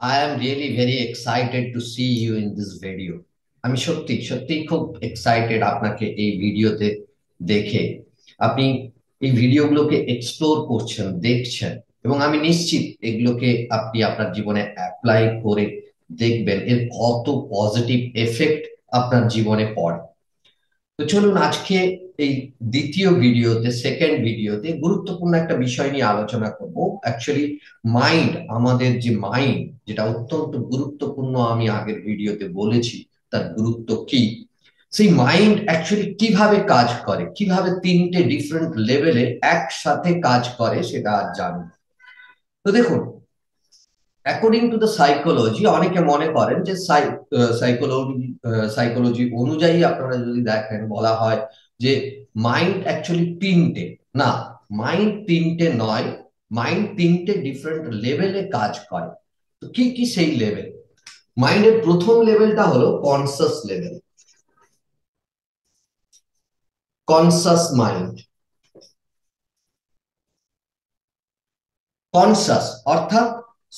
I am really very excited to see you in this video. আমি সত্যি সত্যি খুব এক্সাইটেড আপনাকে এই ভিডিওতে দেখে। আপনি এই ভিডিওগুলোকে এক্সপ্লোর করছেন, দেখছেন, এবং আমি নিশ্চিত এগুলোকে আপনি আপনার জীবনে অ্যাপ্লাই করে দেখবেন এর কত পজিটিভ এফেক্ট আপনার জীবনে পড়ে। তো চলুন আজকে এই দ্বিতীয় ভিডিওতে, সেকেন্ড ভিডিওতে গুরুত্বপূর্ণ একটা বিষয় নিয়ে আলোচনা করব। অ্যাকচুয়ালি মাইন্ড, আমাদের যে মাইন্ড, যেটা অত্যন্ত গুরুত্বপূর্ণ, আমি আগের ভিডিওতে বলেছি তার গুরুত্ব কি। সেই মাইন্ড অ্যাকচুয়ালি কিভাবে কাজ করে, কিভাবে তিনটে ডিফারেন্ট লেভেলে একসাথে কাজ করে, সেটা আজ জানবো। তো দেখুন, অ্যাকর্ডিং টু দ্য সাইকোলজি, অনেকে মনে করেন যে সাইকোলজি অনুযায়ী আপনারা যদি দেখেন, বলা হয় যে মাইন্ড অ্যাকচুয়ালি তিনটে। না, মাইন্ড তিনটে নয়, মাইন্ড তিনটে ডিফারেন্ট লেভেলে কাজ করে। তো কি কি সেই লেভেল? মাইন্ডের প্রথম লেভেলটা হলো conscious level, conscious mind. Conscious অর্থাৎ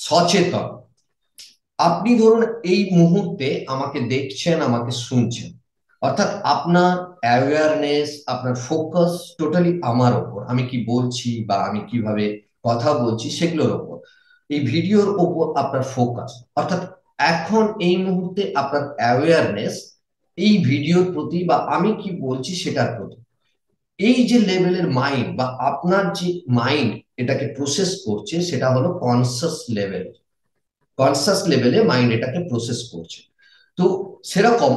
সচেতন। আপনি ধরুন এই মুহূর্তে আমাকে দেখছেন, আমাকে শুনছেন, অর্থাৎ আপনার অ্যাওয়ারনেস, আপনার ফোকাস টোটালি আমার ওপর, আমি কি বলছি বা আমি কিভাবে কথা বলছি সেগুলোর ওপর, এই ভিডিওর ওপর আপনার ফোকাস। অর্থাৎ এখন এই মুহূর্তে আপনার অ্যাওয়ারনেস এই ভিডিওর প্রতি বা আমি কি বলছি সেটার প্রতি। এই যে লেভেলের মাইন্ড বা আপনার যে মাইন্ড এটাকে প্রসেস করছে, সেটা হলো কনসাস লেভেল। কনসাস লেভেলে মাইন্ড এটাকে প্রসেস করছে। তো সেরকম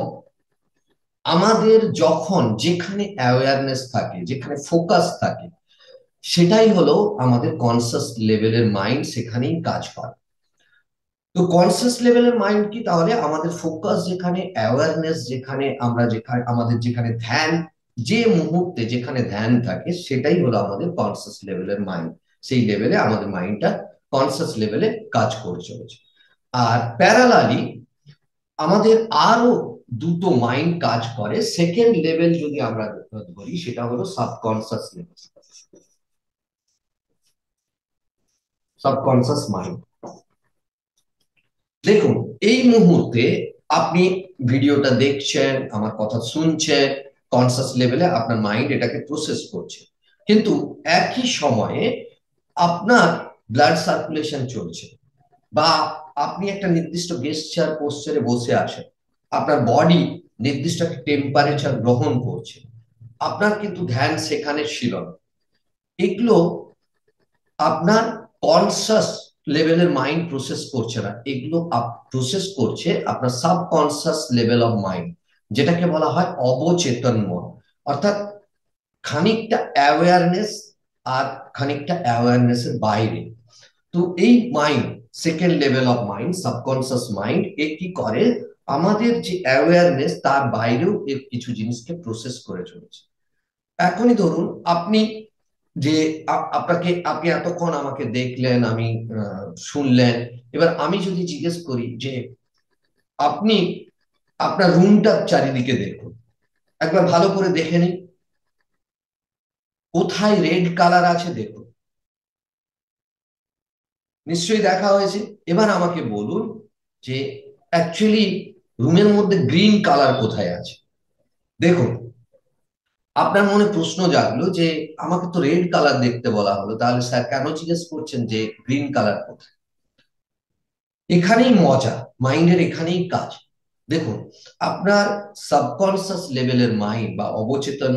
আমাদের যখন যেখানে অ্যাওয়ারনেস থাকে, যেখানে ফোকাস থাকে, সেটাই হলো আমাদের কনসাস লেভেলের মাইন্ড, সেখানেই কাজ করে। তো কনসাস লেভেলের মাইন্ড কি? তাহলে আমাদের ফোকাস যেখানে, অ্যাওয়ারনেস যেখানে, আমরা যেখানে, আমাদের যেখানে ধ্যান, যে মুহূর্তে যেখানে ধ্যান থাকে, সেটাই হলো আমাদের কনসাস লেভেলের মাইন্ড। সেই লেভেলে আমাদের মাইন্ডটা কনসাস লেভেলে কাজ করে চলেছে। আর প্যারালালি আমাদের আরো দুটো মাইন্ড কাজ করে, সেকেন্ড লেভেল যদি আমরা ধরি, সেটা হলো সাবকনসাস লেভেল, সাবকনসাস মাইন্ড। দেখুন, এই মুহূর্তে আপনি ভিডিওটা দেখছেন, আমার কথা শুনছেন, কনসাস লেভেলে আপনার মাইন্ড এটাকে প্রসেস করছে। কিন্তু একই সময়ে আপনার ব্লাড সার্কুলেশন চলছে, বা আপনি একটা নির্দিষ্ট গেস্টার পোস্চারে বসে আছেন, আপনার বডি নির্দিষ্ট একটা টেম্পারেচার গ্রহণ করছে, আপনার কিন্তু ধ্যান সেখানে ছিল না। এগুলো আপনার কনসাস লেভেলের মাইন্ড প্রসেস করছে না, এগুলো প্রসেস করছে আপনার সাবকনসাস লেভেল অফ মাইন্ড, যেটাকে বলা হয় অবচেতন মন। অর্থাৎ খানিকটা অ্যাওয়ারনেস আর খানিকটা অ্যাওয়ারনেসের বাইরে। তো এই mind, second level of mind, subconscious mind, এ কি করে? আমাদের যে অ্যাওয়ারনেস তার বাইরেও এর কিছু জিনিসকে প্রসেস করে চলেছে। এখনই ধরুন আপনি যে আপনি এতক্ষণ আমাকে দেখলেন, আমি শুনলেন। এবার আমি যদি জিজ্ঞেস করি যে আপনি আপনার রুমটা চারিদিকে দেখুন, একবার ভালো করে দেখে নিন, কোথায় রেড কালার আছে দেখুন। নিশ্চয়ই দেখা হয়েছে। এবার আমাকে বলুন যে অ্যাকচুয়ালি রুমের মধ্যে গ্রিন কালার কোথায় আছে। দেখুন, আপনার মনে প্রশ্ন জাগলো যে আমাকে তো রেড কালার দেখতে বলা হলো, তাহলে স্যার কেন জিজ্ঞেস করছেন যে গ্রিন কালার কোথায়? এখানেই মজা, মাইন্ডের এখানেই কাজ। দেখুন, আপনার সাবকনসিয়াস লেভেলের মাইন্ড বা অবচেতন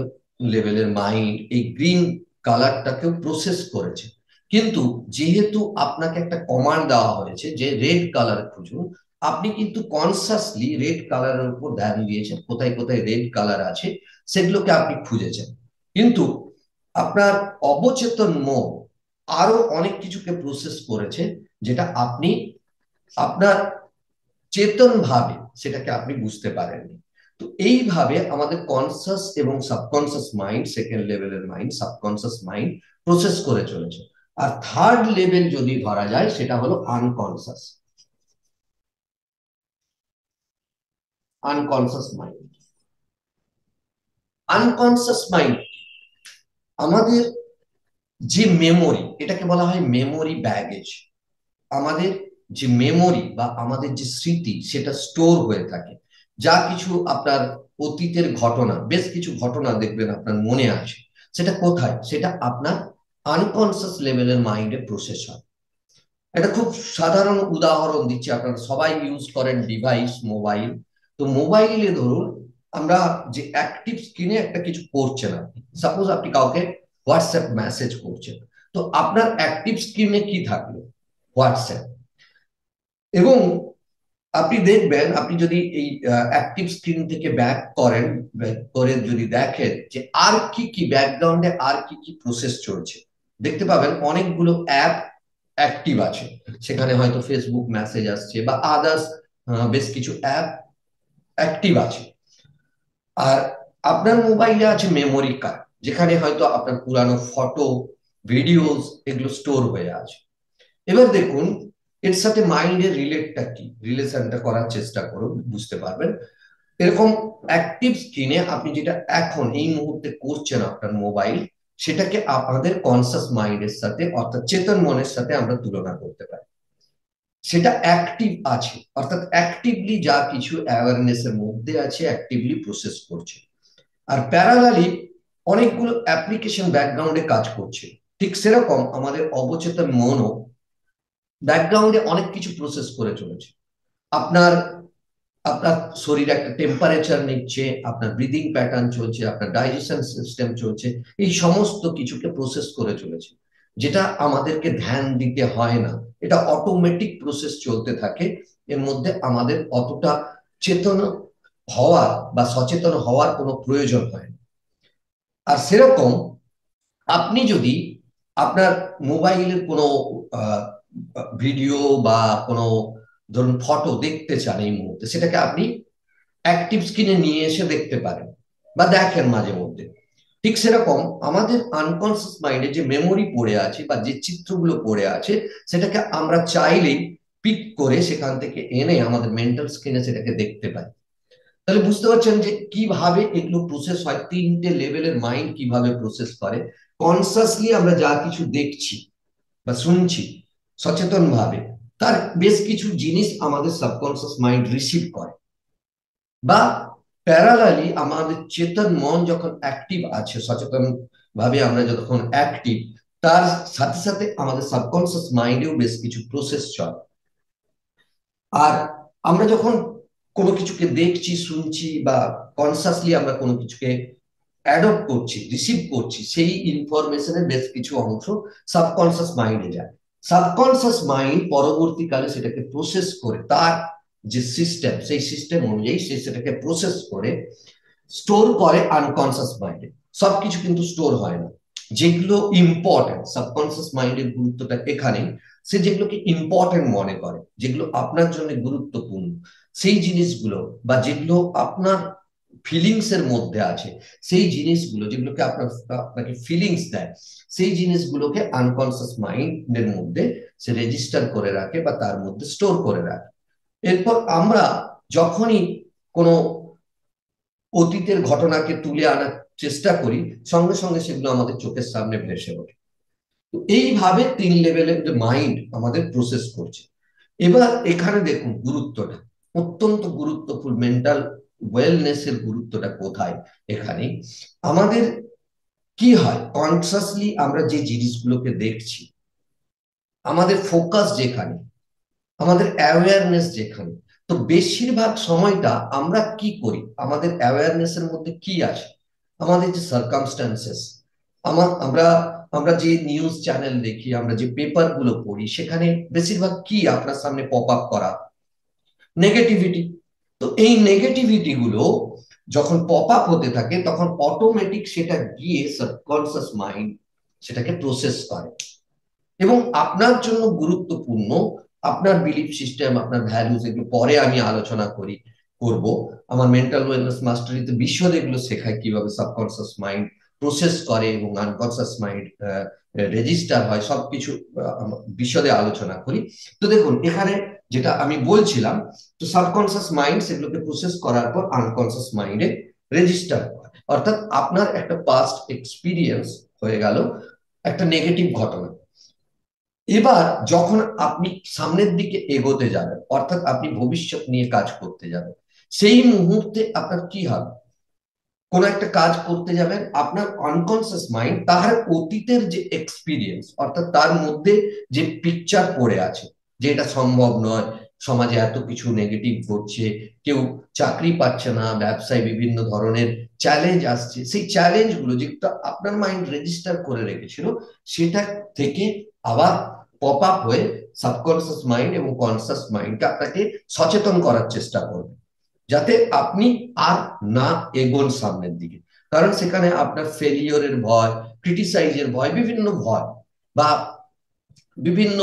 লেভেলের মাইন্ড এই গ্রিন কালারটাকেও প্রসেস করেছে। কিন্তু যেহেতু আপনাকে একটা কমান্ড দেওয়া হয়েছে যে রেড কালার খুঁজুন, আপনি কিন্তু কনসাসলি রেড কালারের উপর ধ্যান দিয়েছেন, কোথায় কোথায় রেড কালার আছে সেগুলোকে আপনি খুঁজেছেন। কিন্তু আপনার অবচেতন মন আরো অনেক কিছুকে প্রসেস করেছে, যেটা আপনি আপনার চেতন ভাবে সেটাকে আপনি বুঝতে পারেননি। তো এইভাবে আমাদের কনসাস এবং সাবকনসাস মাইন্ড, সেকেন্ড লেভেলের মাইন্ড, সাবকনসাস মাইন্ড প্রসেস করে চলেছে। আর থার্ড লেভেল যদি ধরা যায়, সেটা হলো unconscious, unconscious mind. Unconscious mind আমাদের যে মেমোরি, এটাকে বলা হয় মেমোরি ব্যাগেজ। আমাদের যে মেমোরি বা আমাদের যে স্মৃতি সেটা স্টোর হয়ে থাকে। যা কিছু আপনার অতীতের ঘটনা, বেশ কিছু ঘটনা দেখবেন আপনার মনে আছে, সেটা কোথায়? সেটা আপনার আনকনসিয়াস লেভেলের মাইন্ডে প্রসেস হয়। একটা খুব সাধারণ উদাহরণ দিচ্ছি, আপনারা সবাই ইউজ করেন ডিভাইস, মোবাইল। তো মোবাইলে ধরুন আমরা যে অ্যাক্টিভ স্ক্রিনে একটা কিছু করছেন, আপনি সাপোজ আপনি কাউকে হোয়াটসঅ্যাপ মেসেজ করছেন, তো আপনার অ্যাক্টিভ স্ক্রিনে কি থাকলো? হোয়াটসঅ্যাপ। এবং আপনি দেখবেন, আপনি যদি এই অ্যাক্টিভ স্ক্রিন থেকে ব্যাক করেন, back করে যদি দেখেন যে আর কি কি ব্যাকগ্রাউন্ডে আর কি কি প্রসেস চলছে, দেখতে পাবেন অনেকগুলো অ্যাপ অ্যাক্টিভ আছে। সেখানে হয়তো ফেসবুক মেসেজ আসছে বা আদার্স বেশ কিছু অ্যাপ অ্যাক্টিভ আছে। আর আপনার মোবাইলে আছে মেমোরি কার্ড, যেখানে হয়তো আপনার পুরানো ফটো, ভিডিওস এগুলো স্টোর হয়ে আছে। এবার দেখুন এর সাথে মাইন্ডের রিলেটটা কি, রিলেশনটা করার চেষ্টা করুন, বুঝতে পারবেন। এরকম অ্যাক্টিভ স্ক্রিনে আপনি যেটা এখন এই মুহূর্তে করছেন আপনার মোবাইল, সেটাকে আমাদের কনসাস মাইন্ডের সাথে অর্থাৎ চেতন মনের সাথে আমরা তুলনা করতে পারি। সেটা অ্যাক্টিভ আছে, অর্থাৎ অ্যাক্টিভলি যা কিছু অ্যাওয়ারনেস এর মধ্যে আছে অ্যাক্টিভলি প্রসেস করছে। আর প্যারালালি অনেকগুলো অ্যাপ্লিকেশন ব্যাকগ্রাউন্ডে কাজ করছে। ঠিক সেরকম আমাদের অবচেতন মনও ব্যাকগ্রাউন্ডে অনেক কিছু প্রসেস করে চলেছে। আপনার আপনার শরীরে একটা টেম্পারেচার নিচ্ছে, আপনার ব্রিদিং প্যাটার্ন চলছে, আপনার ডাইজেশন সিস্টেম চলছে, এই সমস্ত কিছুকে প্রসেস করে চলেছে, যেটা আমাদেরকে ধ্যান দিতে হয় না। এটা অটোমেটিক প্রসেস চলতে থাকে। এর মধ্যে আমাদের অতটা চেতন হওয়ার বা সচেতন হওয়ার কোনো প্রয়োজন হয় না। আর সেরকম আপনি যদি আপনার মোবাইলের কোনো ভিডিও বা কোনো ধরুন ফটো দেখতে চান এই মুহূর্তে, সেটাকে আপনি অ্যাক্টিভ স্ক্রিনে নিয়ে এসে দেখতে পারেন বা দেখেন মাঝে মধ্যে। ঠিক সেরকম আমাদের আনকনসিয়াস মাইন্ডে যে মেমোরি পড়ে আছে বা যে চিত্রগুলো পড়ে আছে, সেটাকে আমরা চাইলেই পিক করে সেখান থেকে এনে আমাদের মেন্টাল স্ক্রিনে সেটাকে দেখতে পাই। তাহলে বুঝতে পারছেন যে কিভাবে এগুলো প্রসেস হয়, তিনটে লেভেলের মাইন্ড কিভাবে প্রসেস করে। কনসাসলি আমরা যা কিছু দেখছি বা শুনছি সচেতন ভাবে, তার বেশ কিছু জিনিস আমাদের সাবকনসিয়াস মাইন্ড রিসিভ করে। বা প্যারালালি আমাদের চেতন মন যখন অ্যাক্টিভ আছে, সচেতন ভাবে আমরা যখন অ্যাক্টিভ, তার সাথে সাথে আমাদের সাবকনসিয়াস মাইন্ডেও বেশ কিছু প্রসেস চলে। আর আমরা যখন কোনো কিছুকে দেখছি, শুনছি বা কনসাসলি আমরা কোনো কিছুকে অ্যাডপ্ট করছি, রিসিভ করছি, সেই ইনফরমেশনের বেশ কিছু অংশ সাবকনসিয়াস মাইন্ডে যায়। সাবকনসিয়াস মাইন্ড পরবর্তীকালে সেটাকে প্রসেস করে, তার যে সিস্টেম, সেই সিস্টেম অনুযায়ী সে সেটাকে প্রসেস করে স্টোর করে আনকনসিয়াস মাইন্ডে। সবকিছু কিন্তু স্টোর হয় না। যেগুলো ইম্পর্টেন্ট, সাবকনসিয়াস মাইন্ডের গুরুত্বটা এখানে, সে যেগুলোকে ইম্পর্টেন্ট মনে করে, যেগুলো আপনার জন্য গুরুত্বপূর্ণ, সেই জিনিসগুলো বা যেগুলো আপনার ফিলিংস এর মধ্যে আছে, সেই জিনিসগুলো যেগুলোকে আপনাকে ফিলিংস দেয়, সেই জিনিসগুলোকে আনকনসিয়াস মাইন্ডের মধ্যে সে রেজিস্টার করে রাখে বা তার মধ্যে স্টোর করে রাখে। এরপর আমরা যখনই কোনো অতীতের ঘটনাকে তুলে আনার চেষ্টা করি, সঙ্গে সঙ্গে সেগুলো আমাদের চোখের সামনে ভেসে ওঠে। তো এইভাবে তিন লেভেলের যে মাইন্ড আমাদের প্রসেস করছে। এবার এখানে দেখুন গুরুত্বটা অত্যন্ত গুরুত্বপূর্ণ, মেন্টাল ওয়েলনেস এর গুরুত্বটা কোথায় এখানে। আমাদের কি হয়, কনসাসলি আমরা যে জিনিসগুলোকে দেখছি, আমাদের ফোকাস যেখানে, আমাদের অ্যাওয়ারনেস যেখানে, তো বেশিরভাগ সময়টা আমরা কি করি, আমাদের অ্যাওয়ারনেস এর মধ্যে কি আছে, আমাদের যে সার্কামস্টান্সেস, আমরা আমরা যে নিউজ চ্যানেল দেখি, আমরা যে পেপার গুলো পড়ি, সেখানে বেশিরভাগ কি আপনার সামনে পপ আপ করা? নেগেটিভিটি। তো এই নেগেটিভিটি গুলো যখন পপ আপ হতে থাকে, তখন অটোমেটিক সেটা গিয়ে সাবকনসিয়াস মাইন্ড সেটাকে প্রসেস করে। এবং আপনার জন্য গুরুত্বপূর্ণ আপনার বিলিফ সিস্টেম, আপনার ভ্যালুস, এগুলো পরে আমি আলোচনা করব। আমার মেন্টাল ওয়েলনেস মাস্টারিতে বিশদ এগুলো শেখায় কিভাবে সাবকনসিয়াস মাইন্ড প্রসেস করে এবং আনকনসিয়াস মাইন্ড রেজিস্টার হয়, সবকিছু বিশদে আলোচনা করি। তো দেখুন এখানে যেটা আমি বলছিলাম, তো সাবকনসিয়াস মাইন্ড সেগুলোকে প্রসেস করার পর আনকনসিয়াস মাইন্ডে রেজিস্টার করে। অর্থাৎ আপনার একটা পাস্ট এক্সপিরিয়েন্স হয়ে গেল একটা নেগেটিভ ঘটনা, এবার যখন আপনি সামনের দিকে এগোতে যাবেন, অর্থাৎ আপনি ভবিষ্যৎ নিয়ে কাজ করতে যাবেন, সেই মুহূর্তে আপনার কি হবে? কোন একটা কাজ করতে যাবেন, আপনার আনকনসিয়াস মাইন্ড তার অতীতের যে এক্সপিরিয়েন্স, অর্থাৎ তার মধ্যে যে পিকচার পড়ে আছে যে এটা সম্ভব নয়, সমাজে এত কিছু নেগেটিভ ঘটছে, কেউ চাকরি পাচ্ছে না, ব্যবসায় বিভিন্ন ধরনের চ্যালেঞ্জ আসছে, সেই চ্যালেঞ্জ গুলো যেটা আপনার মাইন্ড রেজিস্টার করে রেখেছিল, সেটা থেকে আবার পপ আপ হয়ে সাবকনসিয়াস মাইন্ড এবং কনসিয়াস মাইন্ডকে আপনাকে সচেতন করার চেষ্টা করবে, যাতে আপনি আর না এগোন সামনের দিকে। কারণ সেখানে আপনার ফেলিওরের ভয়, ক্রিটিসাইজের ভয়, বিভিন্ন ভয় বা বিভিন্ন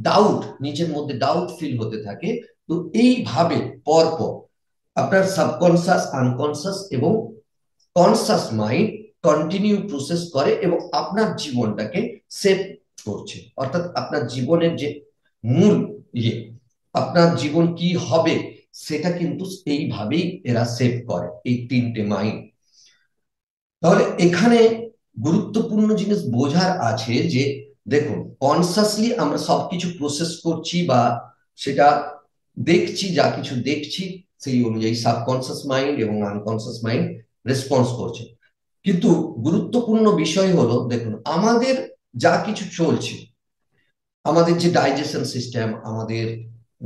ডাউট, নিজের মধ্যে ডাউট ফিল হতে থাকে। তো এইভাবে পরপর আপনার সাবকনসিয়াস, আনকনসিয়াস এবং কনসাস মাইন্ড কন্টিনিউ প্রসেস করে এবং আপনার জীবনটাকে সেভ করছে, অর্থাৎ আপনার জীবনের যে মূল ইয়ে, আপনার জীবন কি হবে, সেটা কিন্তু এইভাবেই এরা সেভ করে, এই তিনটে মাইন্ড। তাহলে এখানে গুরুত্বপূর্ণ জিনিস বোঝার আছে যে দেখুন, কনসাসলি আমরা সবকিছু প্রসেস করছি বা সেটা দেখছি, যা কিছু দেখছি সেই অনুযায়ী সাবকনসিয়াস মাইন্ড এবং আনকনসিয়াস মাইন্ড রেসপন্স করছে। কিন্তু গুরুত্বপূর্ণ বিষয় হলো, দেখুন আমাদের যা কিছু চলছে, আমাদের যে ডাইজেশন সিস্টেম, আমাদের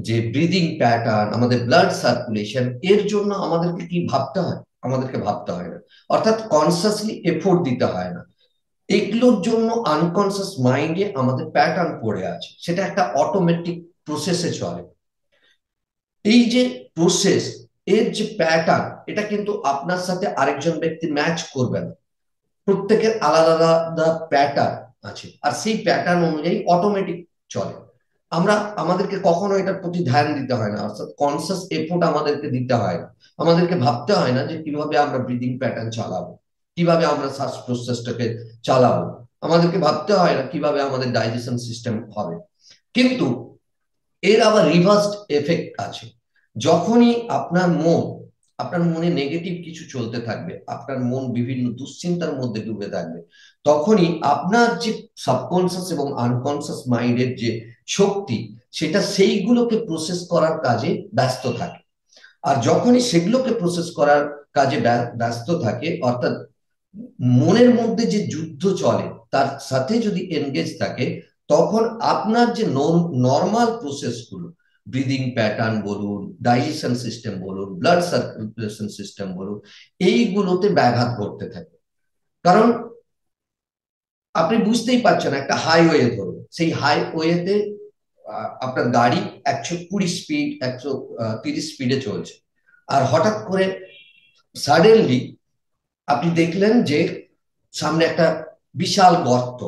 যে ব্রিদিং প্যাটার্ন, আমাদের ব্লাড সার্কুলেশন, এর জন্য আমাদেরকে কি ভাবতে হয়? আমাদেরকে ভাবতে হয় না, অর্থাৎ কনসাসলি এফোর্ট দিতে হয় না। এগুলোর জন্য আনকনসিয়াস মাইন্ডে আমাদের প্যাটার্ন পড়ে আছে, সেটা একটা অটোমেটিক প্রসেসে চলে। এই যে প্রসেস, এর যে প্যাটার্ন, এটা কিন্তু আপনার সাথে আরেকজন ব্যক্তি ম্যাচ করবে না, প্রত্যেকের আলাদা আলাদা প্যাটার্ন আছে, আর সেই প্যাটার্ন অনুযায়ী অটোমেটিক চলে। আমরা আমাদেরকে কখনো এটার প্রতি ধ্যান দিতে হয় না, অর্থাৎ কনসিয়াস এফোর্ট আমাদেরকে দিতে হয় না, আমাদেরকে ভাবতে হয় না যে কিভাবে আমরা ব্রিদিং প্যাটার্ন চালাবো, কিভাবে আমরা শ্বাস প্রশ্বাসটাকে চালাবো, আমাদেরকে ভাবতে হয় না কিভাবে আমাদের ডাইজেশন সিস্টেম হবে। কিন্তু এর আবার রিভার্সড এফেক্ট আছে। যখনই আপনার মনে নেগেটিভ কিছু চলতে থাকবে, আপনার মন বিভিন্ন দুশ্চিন্তার মধ্যে ডুবে থাকবে, তখনই আপনার যে সাবকনসিয়াস এবং আনকনসিয়াস মাইন্ডের যে শক্তি, সেটা সেইগুলোকে প্রসেস করার কাজে ব্যস্ত থাকে। আর যখনই সেগুলোকে প্রসেস করার কাজে ব্যস্ত থাকে, অর্থাৎ মনের মধ্যে যে যুদ্ধ চলে তার সাথে যদি এনগেজ থাকে, তখন আপনার যে নর্মাল প্রসেসগুলো, ব্রিদিং প্যাটার্ন বলুন, ডাইজেশন সিস্টেম বলুন, ব্লাড সার্কুলেশন সিস্টেম বলুন, এইগুলোতে ব্যাঘাত ঘটতে থাকে। কারণ আপনি বুঝতেই পারছেন, একটা হাইওয়ে ধরুন, সেই হাইওয়েতে আপনার গাড়ি 120 স্পিড, 130 স্পিডে চলছে, আর হঠাৎ করে সাডেনলি আপনি দেখলেন যে সামনে একটা বিশাল গর্ত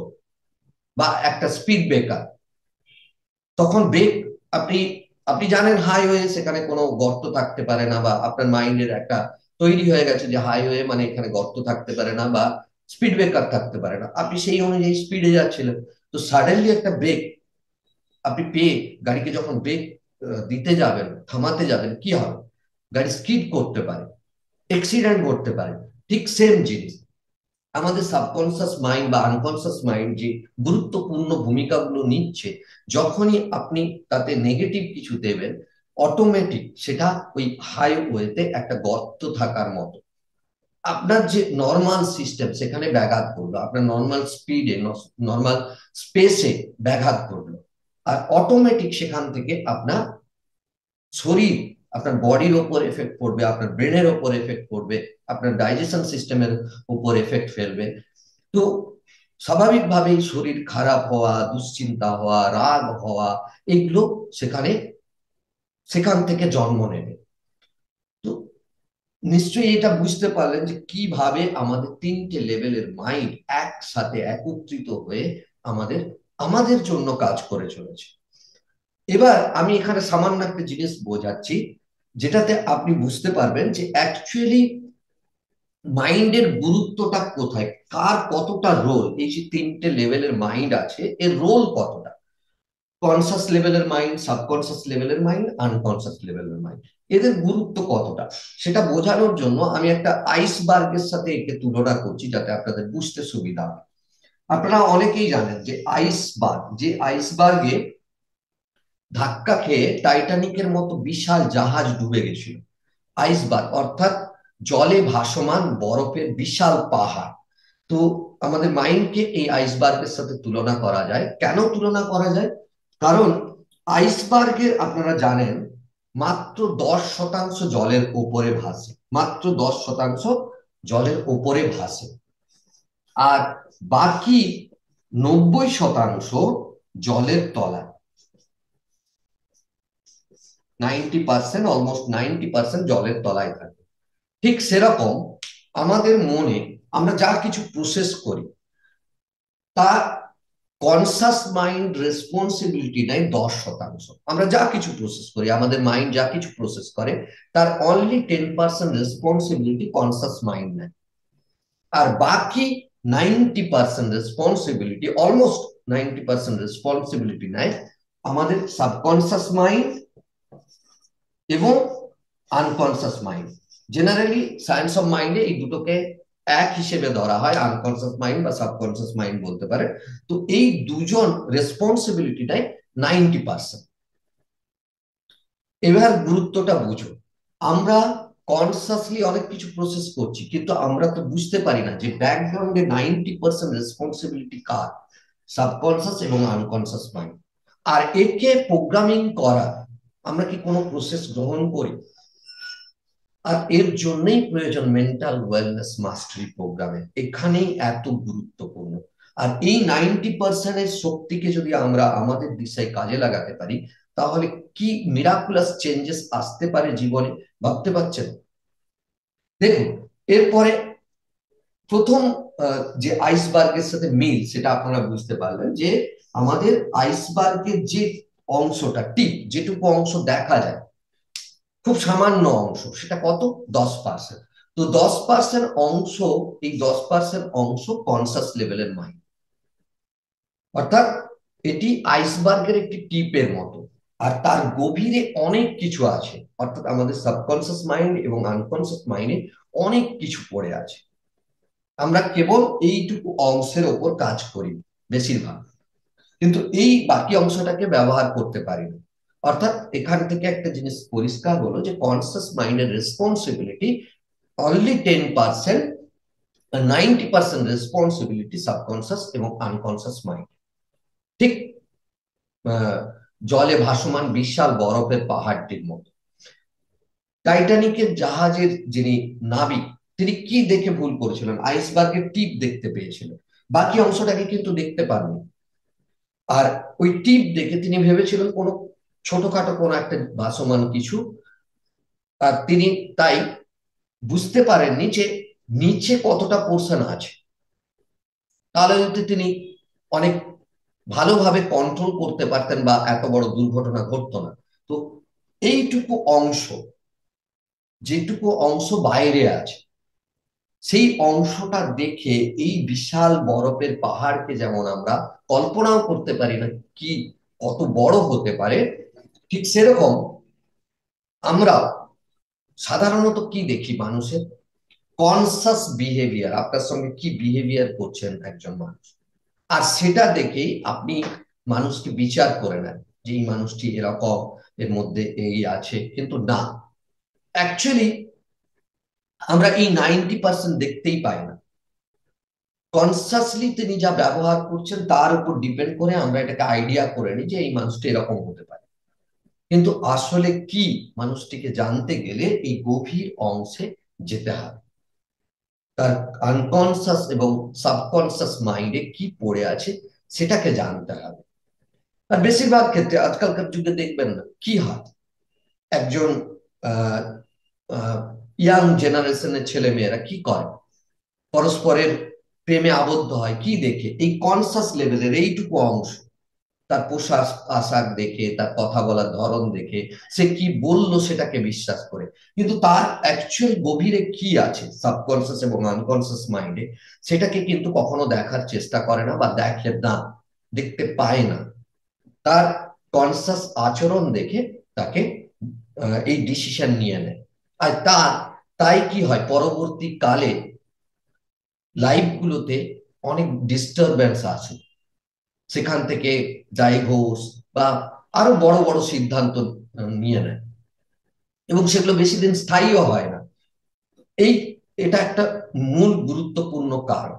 বা একটা স্পিড ব্রেকার। তখন ব্রেক, আপনি আপনি জানেন হাইওয়ে, সেখানে কোনো গর্ত থাকতে পারে না, বা আপনার মাইন্ডের একটা তৈরি হয়ে গেছে যে হাইওয়ে মানে এখানে গর্ত থাকতে পারে না বা স্পিড ব্রেকার থাকতে পারে না, আপনি সেই অনুযায়ী স্পিডে যাচ্ছিলেন। তো সাডেনলি একটা ব্রেক আপনি পেয়ে গাড়িকে যখন ব্রেক দিতে যাবেন, থামাতে যাবেন, কি হবে? গাড়ি স্কিড করতে পারে, অ্যাক্সিডেন্ট করতে পারে। ঠিক সেম জিনিস, আমাদের সাবকনসিয়াস মাইন্ড বা আনকনসিয়াস মাইন্ড যে গুরুত্বপূর্ণ ভূমিকাগুলো নিচ্ছে, যখনই আপনি তাতে নেগেটিভ কিছু দেবেন, অটোমেটিক সেটা ওই হাইওয়েতে একটা গর্ত থাকার মতো, আপনার যে নর্মাল সিস্টেম সেখানে ব্যাঘাত করলো, আপনার নর্মাল স্পিডে, নর্মাল স্পেসে ব্যাঘাত করলো। আর অটোমেটিক সেখান থেকে আপনার শরীর, আপনার বডির ওপর এফেক্ট পড়বে, আপনার ব্রেনের ওপর এফেক্ট পড়বে, আপনার ডাইজেশন সিস্টেমের উপর এফেক্ট ফেলবে। তো স্বাভাবিকভাবেই শরীর খারাপ হওয়া, দুশ্চিন্তা হওয়া, রাগ হওয়া, এগুলো সেখানে সেখান থেকে জন্ম নেবে। তো নিশ্চয়ই এটা বুঝতে পারলেন যে কিভাবে আমাদের তিনটে লেভেলের মাইন্ড একসাথে একত্রিত হয়ে আমাদের আমাদের জন্য কাজ করে চলেছে। এবার আমি এখানে সামান্য একটা জিনিস বোঝাচ্ছি, যেটাতে আপনি বুঝতে পারবেন যে অ্যাকচুয়ালি মাইন্ডের গুরুত্বটা কোথায়, কার কতটা রোল, এই যে তিনটে লেভেলের মাইন্ড আছে এর রোল কতটা, কনসাস লেভেলের মাইন্ড, সাবকনসাস লেভেলের মাইন্ড, আনকনসাস লেভেলের মাইন্ড, এদের গুরুত্ব কতটা, সেটা বোঝানোর জন্য আমি একটা আইসবার্গের সাথে একে তুলনা করছি, যাতে আপনাদের বুঝতে সুবিধা হয়। আপনারা অনেকেই জানেন যে আইসবার্গে ধাক্কা খেয়ে টাইটানিকের মতো বিশাল জাহাজ ডুবে গেছিল। আইসবার্গ অর্থাৎ জলে ভাসমান বরফের বিশাল পাহাড়। তো আমাদের মাইন্ডকে এই আইসবার্গের সাথে তুলনা করা যায়। কেন তুলনা করা যায়? কারণ আইসবার্গের আপনারা জানেন মাত্র 10% জলের ওপরে ভাসে, মাত্র 10% জলের ওপরে ভাসে, আর বাকি 90% জলের তলায়। 90%, অলমোস্ট 90% জলের তলায় থাকে। ঠিক সেরকম আমাদের মনে আমরা যা কিছু প্রসেস করি তা কনসাস মাইন্ড রেসপন্সিবিলিটি নেয় 10%। আমরা যা কিছু প্রসেস করি, আমাদের মাইন্ড যা কিছু প্রসেস করে তার অনলি 10% রেসপন্সিবিলিটি কনসাস মাইন্ড নেয়। আর বাকি 90% রেসপন্সিবিলিটি, অলমোস্ট 90% রেসপন্সিবিলিটি নেয় আমাদের সাবকনসাস মাইন্ড এবং unconscious mind. Generally science of মাইন্ডে এই দুটোকে এক হিসেবে ধরা হয়, আনকনসাস মাইন্ড বা সাবকনসাস মাইন্ড বলতে পারে। তো এই দুজন রেসপন্সিবিলিটি নেয় 90%। এবার গুরুত্বটা বুঝো। আমরা কনসাসলি অনেক কিছু প্রসেস করছি, কিন্তু আমরা তো বুঝতে পারি না যে ব্যাকগ্রাউন্ডে 90% রেসপন্সিবিলিটি কার, সাবকনসাস এবং আনকনসাস মাইন্ড। আর একে প্রোগ্রামিং করা আমরা কি কোনো প্রসেস গ্রহণ করি? আর এর জন্যই প্রয়োজন মেন্টাল ওয়েলনেস মাস্টারি প্রোগ্রামে, এখানেই এত গুরুত্বপূর্ণ। আর এই 90%-এর শক্তিকে যদি আমরা আমাদের দিশায় কাজে লাগাতে পারি, তাহলে কি মিরাকুলাস চেঞ্জেস আসতে পারে জীবনে, ভাবতে পারছেন? দেখুন, এরপরে প্রথম যে আইসবার্গের সাথে মিল সেটা আপনারা বুঝতে পারলেন যে আমাদের আইসবার্গের যে অংশটা, টিপ যেটুকু অংশ দেখা যায়, খুব সামান্য অংশ, সেটা কত? 10%। তো 10% অংশ, এই 10% অংশ কনসাস লেভেলের মাইন্ড। অর্থাৎ এটি আইসবার্গের একটি টিপের মতো, আর তার গভীরে অনেক কিছু আছে। অর্থাৎ আমাদের সাবকনসাস মাইন্ড এবং আনকনসাস মাইন্ডে অনেক কিছু পড়ে আছে। আমরা কেবল এইটুকু অংশের ওপর কাজ করি বেশিরভাগ, কিন্তু এই বাকি অংশটাকে ব্যবহার করতে পারি না। অর্থাৎ এখান থেকে একটা জিনিস পরিষ্কার হলো যে কনসাস মাইন্ডের রেসপন্সিবিলিটি অনলি 10%, 90% রেসপন্সিবিলিটি সাবকনসাস এবং আনকনসাস মাইন্ড। ঠিক জলে ভাসমান বিশাল বরফের পাহাড়টির মতো। টাইটানিকের জাহাজের যিনি নাবিক, তিনি কি দেখে ভুল করেছিলেন? আইসবার্গের টিপ দেখতে পেয়েছিলেন, বাকি অংশটাকে কিন্তু দেখতে পাননি। আর ওই টিপ দেখে তিনি ভেবেছিলেন কোনো ছোটখাটো কোনো একটা ভাসমান কিছু, আর তিনি তাই বুঝতে পারেননি যে নিচে কতটা পোর্শন আছে। তাহলে যদি তিনি অনেক ভালোভাবে কন্ট্রোল করতে পারতেন বা এত বড় দুর্ঘটনা ঘটতো না। তো এইটুকু অংশ, যেটুকু অংশ বাইরে আছে, সেই অংশটা দেখে এই বিশাল বরফের পাহাড়কে যেমন আমরা কল্পনাও করতে পারি না কি কত বড় হতে পারে, ঠিক সেরকম আমরা সাধারণত কি দেখি মানুষের কনসাস বিহেভিয়ার, আপনার সঙ্গে কি বিহেভিয়ার করছেন একজন মানুষ, আর সেটা দেখেই আপনি মানুষকে বিচার করে নেন যে এই মানুষটি এরকম, এর মধ্যে এই আছে। কিন্তু না, অ্যাকচুয়ালি আমরা এই 90% দেখতেই পাই না। কনসাসলি তিনি যা ব্যবহার করছেন তার উপর ডিপেন্ড করে আমরা এটাকে আইডিয়া করে নিই যে এই মানুষটি এরকম হতে পারে। কিন্তু আসলে কি, মানুষটিকে জানতে গেলে এই গভীর অংশে যেতে হবে, তার আনকনসাস এবং সাবকনসাস মাইন্ডে কি পড়ে আছে সেটাকে জানতে হবে। আর বেশিরভাগ ক্ষেত্রে আজকালকার যুগে দেখবেন না কি হয়, একজন ইয়াং জেনারেশনের ছেলে মেয়েরা কি করে, পরস্পরের প্রেমে আবদ্ধ হয় কি দেখে? এই কনসাস লেভেলের এইটুকু অংশ, তার পোশাক আশাক দেখে, তার কথা বলার ধরন দেখে, সে কি বলল সেটাকে বিশ্বাস করে। কিন্তু তার অ্যাকচুয়াল গভীরে কি আছে সাবকনসিয়াস এবং আনকনসিয়াস মাইন্ডে, সেটাকে কিন্তু কখনো দেখার চেষ্টা করে না বা দেখে না, দেখতে পায় না। তার কনসাস আচরণ দেখে তাকে এই ডিসিশন নিয়ে নেয়। আর তাই কি হয়, পরবর্তী কালে লাইফগুলোতে অনেক ডিস্টারবেন্স আছে, সেখান থেকে ডাইভোর্স বা আরো বড় বড় সিদ্ধান্ত নিয়ে নেয়, এবং সেগুলো বেশি দিন স্থায়ীও হয় না। এই এটা একটা মূল গুরুত্বপূর্ণ কারণ।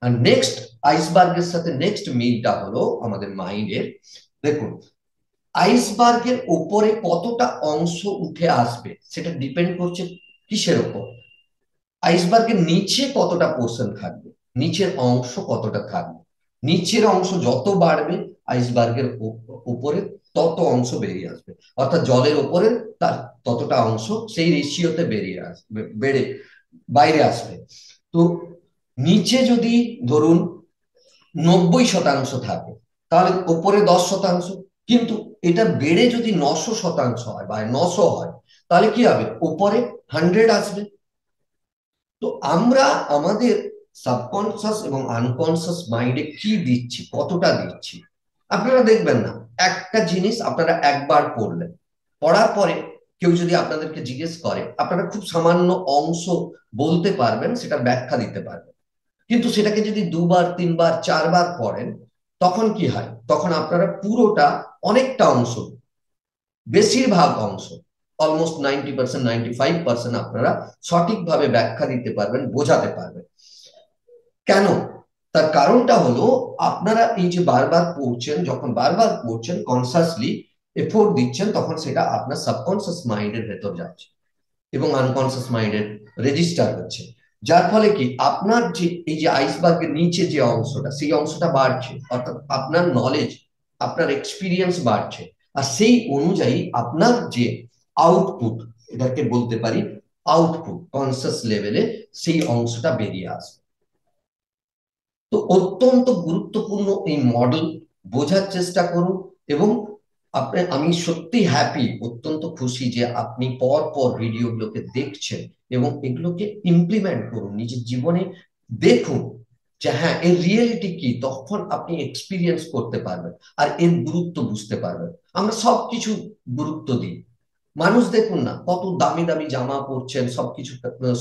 আর নেক্সট আইসবার্গের সাথে নেক্সট মিলটা হলো আমাদের মাইন্ডের। দেখুন, আইসবার্গের ওপরে কতটা অংশ উঠে আসবে সেটা ডিপেন্ড করছে কিসের ওপর? আইসবার্গের নিচে কতটা পোর্শন থাকবে, নিচের অংশ কতটা থাকবে। নিচের অংশ যত বাড়বে, আইসবার্গের উপরে তত অংশ বেরিয়ে আসবে, অর্থাৎ জলের ওপরে তার ততটা অংশ সেই রেশিওতে বেরিয়ে আসবে, বাইরে আসবে। তো নিচে যদি ধরুন 90% থাকে, তাহলে উপরে 10%। কিন্তু এটা বেড়ে যদি 900% হয় বা 900 হয়, তাহলে কি হবে? উপরে 100 আসবে। তো আমরা আমাদের সাবকনসিয়াস এবং আনকনসিয়াস মাইন্ডে কি দিচ্ছি, কতটা দিচ্ছি, আপনারা দেখবেন না। একটা জিনিস আপনারা একবার পড়লেন, পড়ার পরে কেউ যদি আপনাদেরকে জিজ্ঞেস করে, আপনারা খুব সামান্য অংশ বলতে পারবেন, সেটা ব্যাখ্যা দিতে পারবেন। কিন্তু সেটাকে যদি দুবার, তিনবার, চারবার পড়েন, তখন কি হয়? তখন আপনারা পুরোটা, অনেকটা অংশ, বেশিরভাগ অংশ, অলমোস্ট 90%, 95% আপনারা সঠিকভাবে ব্যাখ্যা দিতে পারবেন, বোঝাতে পারবেন। কেন? তার কারণটা হলো, আপনারা এই যে বারবার পড়ছেন, যখন বারবার পড়ছেন, কনসাসলি এফোর্ট দিচ্ছেন, তখন সেটা আপনার সাবকনসিয়াস মাইন্ডের ভেতর যাচ্ছে এবং আনকনসিয়াস মাইন্ডের রেজিস্টার হচ্ছে। যার ফলে কি, আপনার যে এই যে আইসবার্গের নিচে যে অংশটা, সেই অংশটা বাড়ছে, অর্থাৎ আপনার নলেজ, আপনার এক্সপিরিয়েন্স বাড়ছে। আর সেই অনুযায়ী আপনার যে আউটপুট, এটাকে বলতে পারি আউটপুট, কনসাস লেভেলে সেই অংশটা বেরিয়ে আসবে। তো অত্যন্ত গুরুত্বপূর্ণ এই মডেল, বোঝার চেষ্টা করুন। এবং আমি সত্যি হ্যাপি, অত্যন্ত খুশি যে আপনি পর পর ভিডিওগুলোকে দেখছেন এবং এগুলোকে ইমপ্লিমেন্ট করুন নিজের জীবনে। দেখুন যে হ্যাঁ, এর রিয়েলিটি কি, তখন আপনি এক্সপিরিয়েন্স করতে পারবেন আর এর গুরুত্ব বুঝতে পারবেন। আমরা সবকিছু গুরুত্ব দিই। মানুষ দেখুন না, কত দামি দামি জামা পরছেন,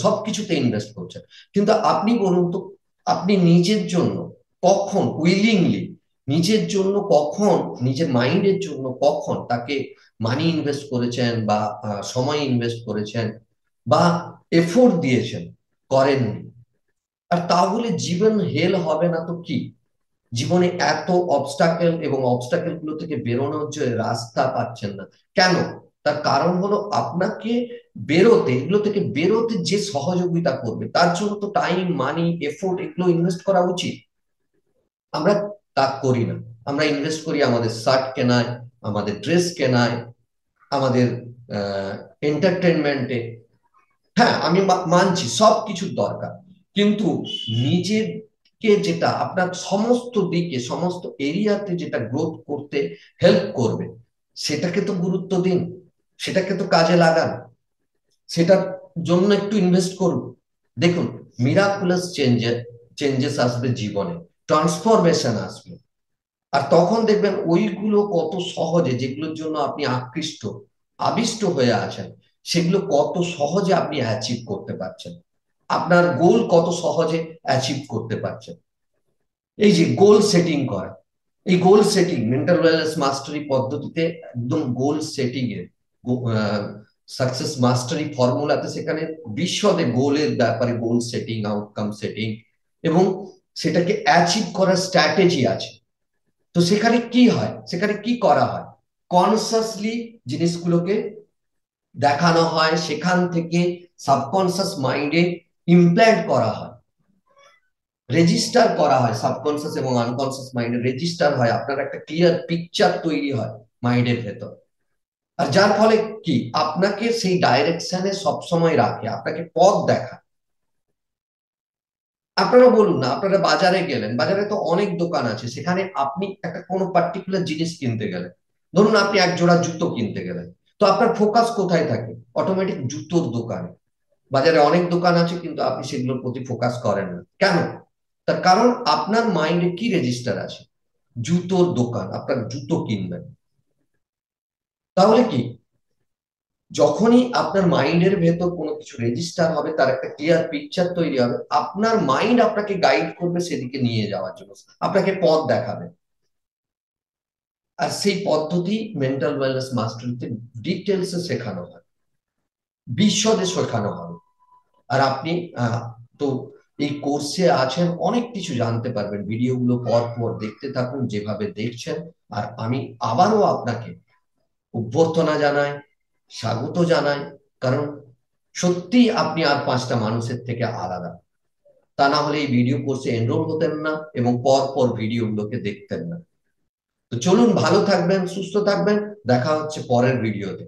সবকিছুতে ইনভেস্ট করছেন। কিন্তু আপনি বলুন তো, আপনি নিজের জন্য কখন উইলিংলি, নিজের জন্য কখন, নিজের মাইন্ডের জন্য কখন তাকে মানি ইনভেস্ট করেছেন, বা সময় ইনভেস্ট করেছেন, বা এফোর্ট দিয়েছেন? করেননি। আর তাহলে জীবন হেল হবে না তো কি? জীবনে এত অবস্টাকেল, এবং অবস্টাকেল গুলো থেকে বেরোনোর যে রাস্তা পাচ্ছেন না কেন? তার কারণ হলো, আপনাকে বেরোতে, এগুলো থেকে বেরোতে যে সহযোগিতা করবে, তার জন্য তো টাইম, মানি, এফোর্ট এগুলো ইনভেস্ট করা উচিত। আমরা তা করি না। আমরা ইনভেস্ট করি আমাদের শার্ট কেনায়, আমাদের ড্রেস কেনায়, আমাদের এন্টারটেনমেন্টে। হ্যাঁ, আমি মানছি সব কিছুর দরকার, কিন্তু নিজেকে যেটা আপনার সমস্ত দিকে, সমস্ত এরিয়াতে যেটা গ্রোথ করতে হেল্প করবে, সেটাকে তো গুরুত্ব দিন, সেটাকে তো কাজে লাগান, সেটার জন্য একটু ইনভেস্ট করুন। দেখুন, মিরাকুলাস চেঞ্জেস আসবে জীবনে, ট্রান্সফরমেশন আসবে। আর তখন দেখবেন ওইগুলো কত সহজে, যেগুলোর জন্য আপনি আকৃষ্ট, আবিষ্ট হয়ে আছেন, সেগুলো কত সহজে আপনি অ্যাচিভ করতে পারছেন। আপনার গোল কত সহজে অ্যাচিভ করতে পারছেন। এই যে গোল সেটিং করা, এই গোল সেটিং মেন্টাল ওয়েলনেস মাস্টারি পদ্ধতিতে, একদম গোল সেটিং এর সাকসেস মাস্টারি ফর্মুলাতে, সেখানে বিশদে গোলের ব্যাপারে, গোল সেটিং, আউটকাম সেটিং, এবং সেটাকে অ্যাচিভ করার স্ট্র্যাটেজি আছে। তো সেখানে কি হয়, সেখানে কি করা হয়? কনসাসলি জিনিসগুলোকে দেখানো হয়, সেখান থেকে সাবকনসিয়াস মাইন্ডে ইমপ্ল্যান্ট করা হয়, রেজিস্টার করা হয়, সাবকনসিয়াস এবং আনকনসিয়াস মাইন্ডে রেজিস্টার হয়, আপনার একটা ক্লিয়ার পিকচার তৈরি হয় মাইন্ডের ভেতর। আর যার ফলে কি, আপনাকে সেই ডাইরেকশনে সবসময় রাখে, আপনাকে পথ দেখায়। আপনারা বলুন না, আপনারা বাজারে গেলেন, বাজারে তো অনেক দোকান আছে, সেখানে আপনি একটা কোনো পার্টিকুলার জিনিস কিনতে গেলেন, ধরুন আপনি এক জোড়া জুতো কিনতে গেলেন, তো আপনার ফোকাস কোথায় থাকে? অটোমেটিক জুতোর দোকানে। বাজারে অনেক দোকান আছে, কিন্তু আপনি সেগুলোর প্রতি ফোকাস করেন না কেন? তার কারণ আপনার মাইন্ডে কি রেজিস্টার আছে? জুতোর দোকান, আপনার জুতো কিনবেন। তাহলে কি, যখনই আপনার মাইন্ডের ভেতর কোনো কিছু রেজিস্টার হবে, তার একটা ক্লিয়ার পিকচার তৈরি হবে, আপনার মাইন্ড আপনাকে গাইড করবে সেদিকে নিয়ে যাওয়ার জন্য, আপনাকে পথ দেখাবে। আর সেই পদ্ধতি মেন্টাল ওয়েলনেস মাস্টারিতে ডিটেলসে শেখানো হয়, বিশদে শেখানো হবে। আর আপনি তো এই কোর্সে আছেন, অনেক কিছু জানতে পারবেন। ভিডিওগুলো পর পর দেখতে থাকুন যেভাবে দেখছেন। আর আমি আবারও আপনাকে অভ্যর্থনা জানাই, স্বাগত জানাই। কারণ সত্যি আপনি আর 5টা মানুষের থেকে আলাদা। তা না হলে এই ভিডিও কোর্সে এনরোল হতেন না এবং পর পর ভিডিওগুলোকে দেখতেন না। তো চলুন, ভালো থাকবেন, সুস্থ থাকবেন। দেখা হচ্ছে পরের ভিডিওতে।